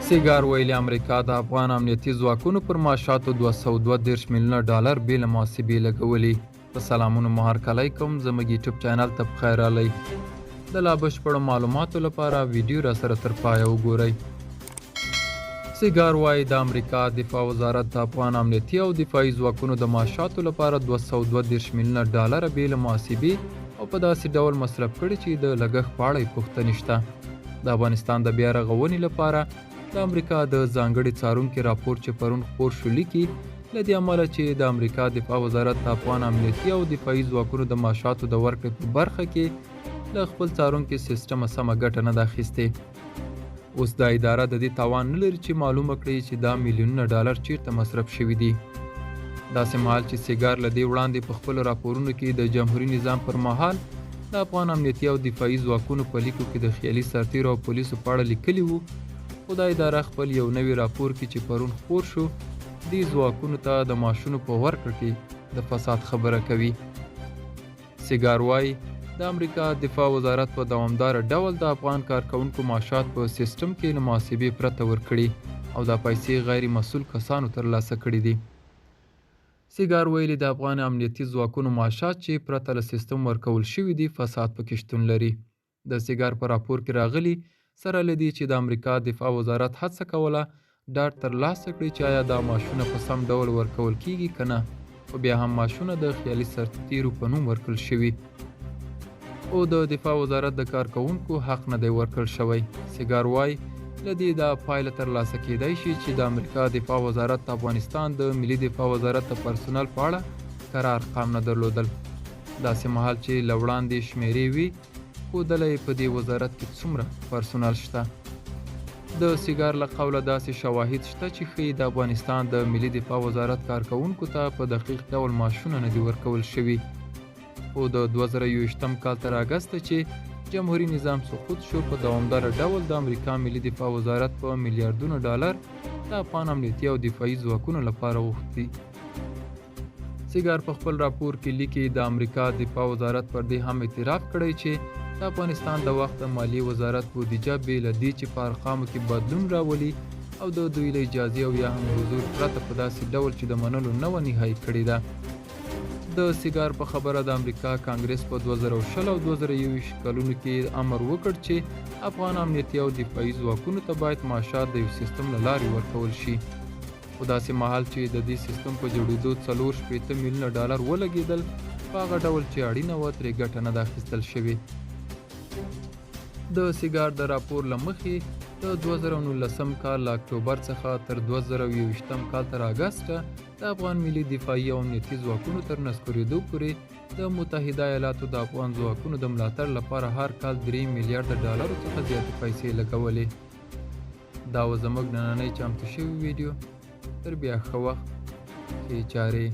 سیګار ویلي امریکا د افغان امنیتي ځواکونو پر معاشاتو 232 میلیونه ډالر بې له محاسبې لګولي. په سلامونو مو هرکلی کوم، زموږ یوټیوب چینل ته پخیر راغلی. د لا بشپړو معلوماتو لپاره ویډیو را سره تر پایه وګورئ. سیګار وایي د امریکا دفاع وزارت د افغان امنیتي او دفاعي ځواکونو د معاشاتو لپاره 232 میلیونه ډالر بې له محاسبې او په داسې ډول مصرف کړي چې د لګښت په اړه یې پوښتنې شته. د افغانستان د بیا رغونې لپاره د امریکا د ځانګړي څارونکي راپور چې پرون خپور شو لیکي له دې امله چې د امریکا دفاع وزارت د افغان امنیتي او دفاعي ځواکونو د معاشاتو د ورکړې په برخه کې له خپل څارونکي سیسټمه سمه ګټه نه ده اخیستې. اوس دا اداره د دې توان نه لري چې معلومه کړي چې دا میلیونونه ډالر چیرته مصرف شوي دي. داسې مهال چې سیګار له دې وړاندې په خپلو راپورونو کې د جمهوري نظام پر مهال د افغان امنیتي او دفاعي ځواکونو په لیکو کې د خیالي سرتیرو او پولیسو په اړه لیکلي وو، خو دا اداره خپل یو نوی راپور کې چې پرون خپور شو دې ځواکونو ته د معاشونو په ورکړه کې د فساد خبره کوي. سیګار وایي د امریکا دفاع وزارت په دوامداره ډول د افغان کارکونکو معاشات په سیستم کې له محاسبې پرته ورکړي او دا پیسې غیر مسؤل کسانو ترلاسه کړي دي. سیګار ویلي د افغان امنیتي ځواکونو معاشات چې پرته له سیستم ورکول شوي دي فساد پکې شتون لري. د سیګار په راپور کې راغلي سره له دې چې د امریکا دفاع وزارت هڅه کوله ډاډ ترلاسه کړي چې آیا دا معاشونه په سم ډول ورکول کیږي که نه، خو بیا هم معاشونه د خیالي سرتیرو په نوم ورکړل شوي او د دفاع وزارت د کارکوونکو حق نه دی ورکړل شوی. سیګار وایي له دې دا پایله ترلاسه کیدای شي چې د امریکا دفاع وزارت د افغانستان د ملي دفاع وزارت د پرسونل په اړه قرار ارقام نه درلودل. داسې مهال چې له وړاندې شمیرې وي ښودلی په دې وزارت کې څومره پرسونل شته. د سیګار له قوله داسې شواهد شته چې ښیي د افغانستان د ملي دفاع وزارت کارکوونکو ته په دقیق ډول معاشونه نه دي ورکول شوي. خو د 2021 کال تر اګسته چې جمهوري نظام سقوط شو په دوامداره ډول د امریکا ملي دفاع وزارت په میلیارډونو ډالر د افغان امنیتي او دفاعي ځواکونو لپاره غوښتي. سیګار په خپل راپور کې لیکي د امریکا دفاع وزارت پر دې هم اعتراف کړی چې د افغانستان د وخت د مالیې وزارت بودیجه بې له دې چې په ارقامو کې بدلون راولي او د دوی له اجازې او یا هم حضور پرته په داسې ډول چې د منلو نه وه نهایي کړې ده. د سیګار په خبره د امریکا کانګرس په 2020 او 2021 کلونو کې امر وکړ چې افغان امنیتي او دفاعي ځواکونو ته باید معاشات د یو سیستم له لارې ورکول شي. خو داسې مهال چې د دې سیستم په جوړېدو 4.8 میلیونه ډالر ولګېدل په هغه ډول چې اړینه وه ترې ګټه نه ده اخیستل شوې. د سیګار د راپور له مخې د 2019 کال له اکتوبر څخه تر 2021 کال تر اګسته د افغان ملي دفاعي او امنیتي ځواکونو تر نسکورېدو پورې د متحده ایالاتو د افغان ځواکونو د ملاتړ لپاره هر کال 3 میلیارډ ډالرو څخه زیاتې پیسې لګولې. دا و زموږ نننۍ چمتو شوی ویډیو. تر بیا ښه وخت، ښې چارې.